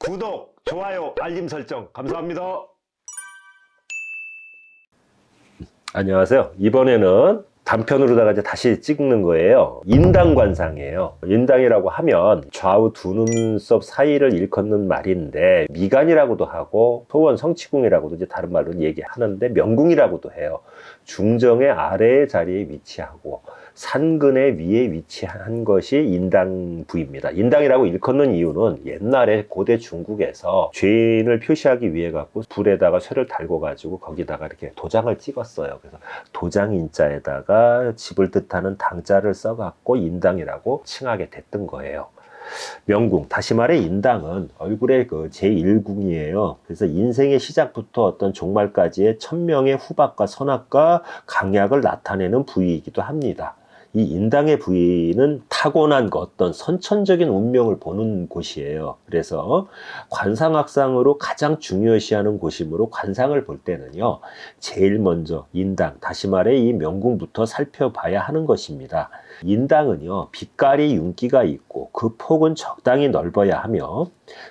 구독, 좋아요, 알림 설정 감사합니다. 안녕하세요. 이번에는 단편으로다가 이제 다시 찍는 거예요. 인당관상이에요. 인당이라고 하면 좌우 두 눈썹 사이를 일컫는 말인데, 미간이라고도 하고 소원 성취궁이라고도 이제 다른 말로 얘기하는데, 명궁이라고도 해요. 중정의 아래의 자리에 위치하고 산근의 위에 위치한 것이 인당 부입니다. 인당이라고 일컫는 이유는 옛날에 고대 중국에서 죄인을 표시하기 위해 갖고 불에다가 쇠를 달고 가지고 거기다가 이렇게 도장을 찍었어요. 그래서 도장 인자에다가 집을 뜻하는 당자를 써갖고 인당이라고 칭하게 됐던 거예요. 명궁, 다시 말해 인당은 얼굴의 그 제1궁이에요. 그래서 인생의 시작부터 어떤 종말까지의 천명의 후박과 선악과 강약을 나타내는 부위이기도 합니다. 이 인당의 부위는 타고난 어떤 선천적인 운명을 보는 곳이에요. 그래서 관상학상으로 가장 중요시하는 곳이므로 관상을 볼 때는요, 제일 먼저 인당, 다시 말해 이 명궁부터 살펴봐야 하는 것입니다. 인당은요, 빛깔이 윤기가 있고 그 폭은 적당히 넓어야 하며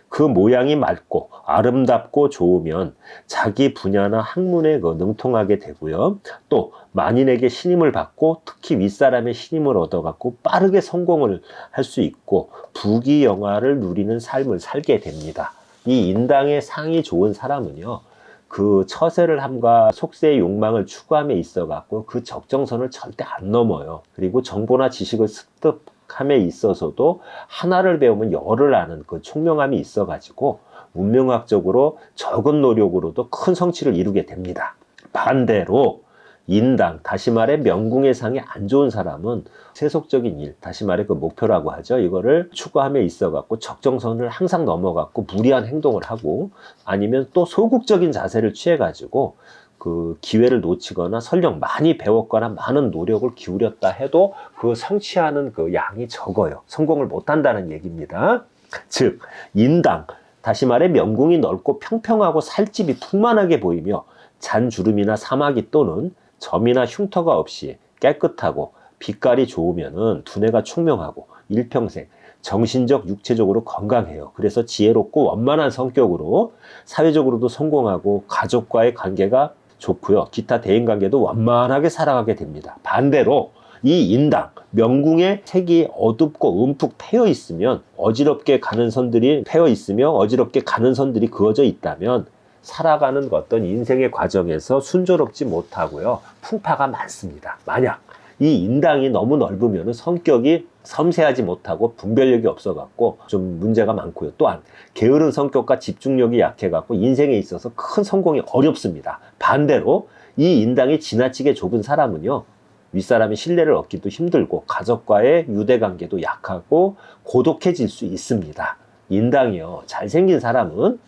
그 모양이 맑고 아름답고 좋으면 자기 분야나 학문에 능통하게 되고요. 또 만인에게 신임을 받고 특히 윗사람의 신임을 얻어갖고 빠르게 성공을 할 수 있고 부귀영화를 누리는 삶을 살게 됩니다. 이 인당의 상이 좋은 사람은요, 그 처세를 함과 속세의 욕망을 추구함에 있어 갖고 그 적정선을 절대 안 넘어요. 그리고 정보나 지식을 습득함에 있어서도 하나를 배우면 열을 아는 그 총명함이 있어 가지고 문명학적으로 적은 노력으로도 큰 성취를 이루게 됩니다. 반대로 인당, 다시 말해 명궁의 상이 안 좋은 사람은 세속적인 일, 다시 말해 그 목표라고 하죠. 이거를 추구함에 있어 갖고 적정선을 항상 넘어 갖고 무리한 행동을 하고, 아니면 또 소극적인 자세를 취해 가지고 그 기회를 놓치거나 설령 많이 배웠거나 많은 노력을 기울였다 해도 그 성취하는 그 양이 적어요. 성공을 못 한다는 얘기입니다. 즉 인당, 다시 말해 명궁이 넓고 평평하고 살집이 풍만하게 보이며 잔주름이나 사마귀 또는 점이나 흉터가 없이 깨끗하고 빛깔이 좋으면은 두뇌가 총명하고 일평생 정신적, 육체적으로 건강해요. 그래서 지혜롭고 원만한 성격으로 사회적으로도 성공하고 가족과의 관계가 좋고요. 기타 대인관계도 원만하게 살아가게 됩니다. 반대로 이 인당, 명궁의 색이 어둡고 움푹 패여 있으면, 어지럽게 가는 선들이 패여 있으며 어지럽게 가는 선들이 그어져 있다면 살아가는 어떤 인생의 과정에서 순조롭지 못하고요, 풍파가 많습니다. 만약 이 인당이 너무 넓으면 성격이 섬세하지 못하고 분별력이 없어 갖고 좀 문제가 많고요. 또한 게으른 성격과 집중력이 약해 갖고 인생에 있어서 큰 성공이 어렵습니다. 반대로 이 인당이 지나치게 좁은 사람은요, 윗사람의 신뢰를 얻기도 힘들고 가족과의 유대관계도 약하고 고독해질 수 있습니다. 인당이요, 잘생긴 사람은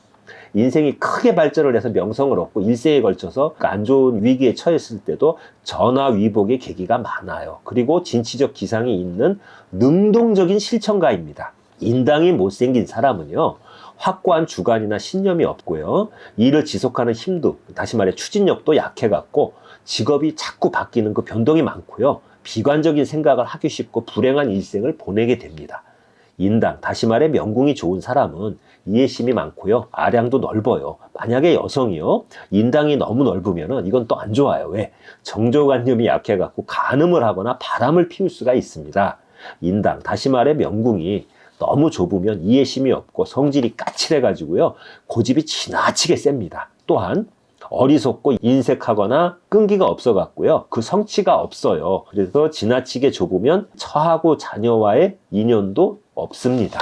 인생이 크게 발전을 해서 명성을 얻고 일생에 걸쳐서 안 좋은 위기에 처했을 때도 전화위복의 계기가 많아요. 그리고 진취적 기상이 있는 능동적인 실천가입니다. 인당이 못생긴 사람은요, 확고한 주관이나 신념이 없고요, 일을 지속하는 힘도, 다시 말해 추진력도 약해갖고 직업이 자꾸 바뀌는 그 변동이 많고요, 비관적인 생각을 하기 쉽고 불행한 일생을 보내게 됩니다. 인당, 다시 말해 명궁이 좋은 사람은 이해심이 많고요, 아량도 넓어요. 만약에 여성이요, 인당이 너무 넓으면 이건 또 안 좋아요. 왜? 정조관념이 약해갖고 간음을 하거나 바람을 피울 수가 있습니다. 인당, 다시 말해 명궁이 너무 좁으면 이해심이 없고 성질이 까칠해가지고요, 고집이 지나치게 셉니다. 또한 어리석고 인색하거나 끈기가 없어갖고요, 그 성취가 없어요. 그래서 지나치게 좁으면 처하고 자녀와의 인연도 없습니다.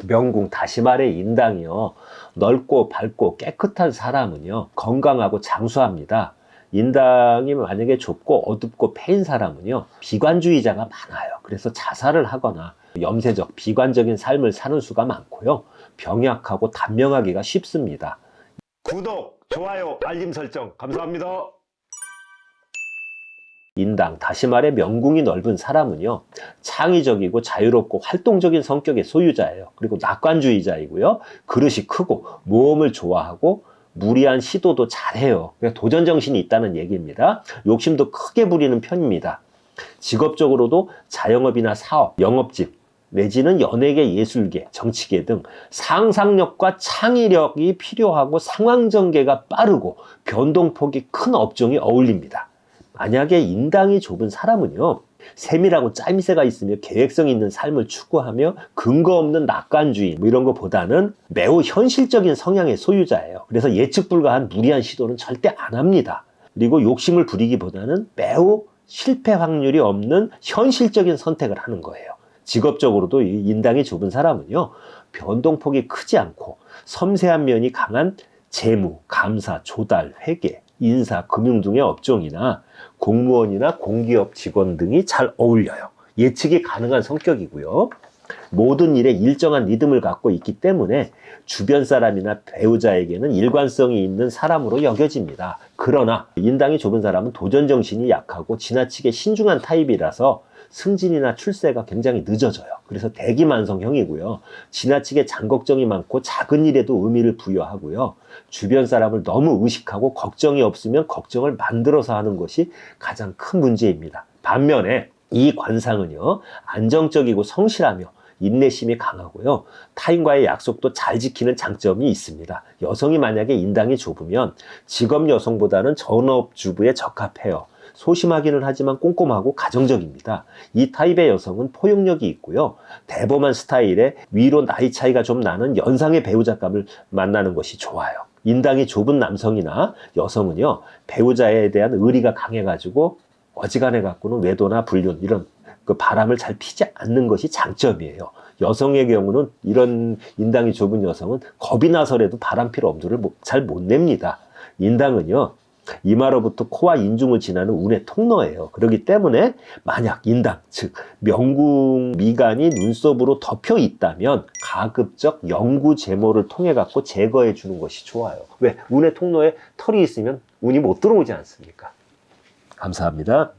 명궁, 다시 말해 인당이요, 넓고 밝고 깨끗한 사람은요 건강하고 장수합니다. 인당이 만약에 좁고 어둡고 패인 사람은요 비관주의자가 많아요. 그래서 자살을 하거나 염세적 비관적인 삶을 사는 수가 많고요, 병약하고 단명하기가 쉽습니다. 구독, 좋아요, 알림 설정 감사합니다. 인당, 다시 말해 명궁이 넓은 사람은요 창의적이고 자유롭고 활동적인 성격의 소유자예요. 그리고 낙관주의자이고요, 그릇이 크고 모험을 좋아하고 무리한 시도도 잘해요. 그러니까 도전정신이 있다는 얘기입니다. 욕심도 크게 부리는 편입니다. 직업적으로도 자영업이나 사업, 영업직, 내지는 연예계, 예술계, 정치계 등 상상력과 창의력이 필요하고 상황 전개가 빠르고 변동폭이 큰 업종이 어울립니다. 만약에 인당이 좁은 사람은요, 세밀하고 짜임새가 있으며 계획성 있는 삶을 추구하며 근거 없는 낙관주의 이런 것보다는 매우 현실적인 성향의 소유자예요. 그래서 예측 불가한 무리한 시도는 절대 안 합니다. 그리고 욕심을 부리기보다는 매우 실패 확률이 없는 현실적인 선택을 하는 거예요. 직업적으로도 이 인당이 좁은 사람은요, 변동폭이 크지 않고 섬세한 면이 강한 재무, 감사, 조달, 회계, 인사, 금융 등의 업종이나 공무원이나 공기업 직원 등이 잘 어울려요. 예측이 가능한 성격이고요. 모든 일에 일정한 리듬을 갖고 있기 때문에 주변 사람이나 배우자에게는 일관성이 있는 사람으로 여겨집니다. 그러나 인당이 좁은 사람은 도전정신이 약하고 지나치게 신중한 타입이라서 승진이나 출세가 굉장히 늦어져요. 그래서 대기만성형이고요. 지나치게 장걱정이 많고 작은 일에도 의미를 부여하고요. 주변 사람을 너무 의식하고 걱정이 없으면 걱정을 만들어서 하는 것이 가장 큰 문제입니다. 반면에 이 관상은요, 안정적이고 성실하며 인내심이 강하고요, 타인과의 약속도 잘 지키는 장점이 있습니다. 여성이 만약에 인당이 좁으면 직업 여성보다는 전업주부에 적합해요. 소심하기는 하지만 꼼꼼하고 가정적입니다. 이 타입의 여성은 포용력이 있고요, 대범한 스타일에 위로 나이 차이가 좀 나는 연상의 배우자감을 만나는 것이 좋아요. 인당이 좁은 남성이나 여성은요, 배우자에 대한 의리가 강해가지고 어지간해 갖고는 외도나 불륜 이런 그 바람을 잘 피지 않는 것이 장점이에요. 여성의 경우는 이런 인당이 좁은 여성은 겁이 나서라도 바람필 엄두를 잘 못 냅니다. 인당은요, 이마로부터 코와 인중을 지나는 운의 통로예요. 그렇기 때문에 만약 인당, 즉 명궁 미간이 눈썹으로 덮여 있다면 가급적 영구 제모를 통해 갖고 제거해 주는 것이 좋아요. 왜? 운의 통로에 털이 있으면 운이 못 들어오지 않습니까? 감사합니다.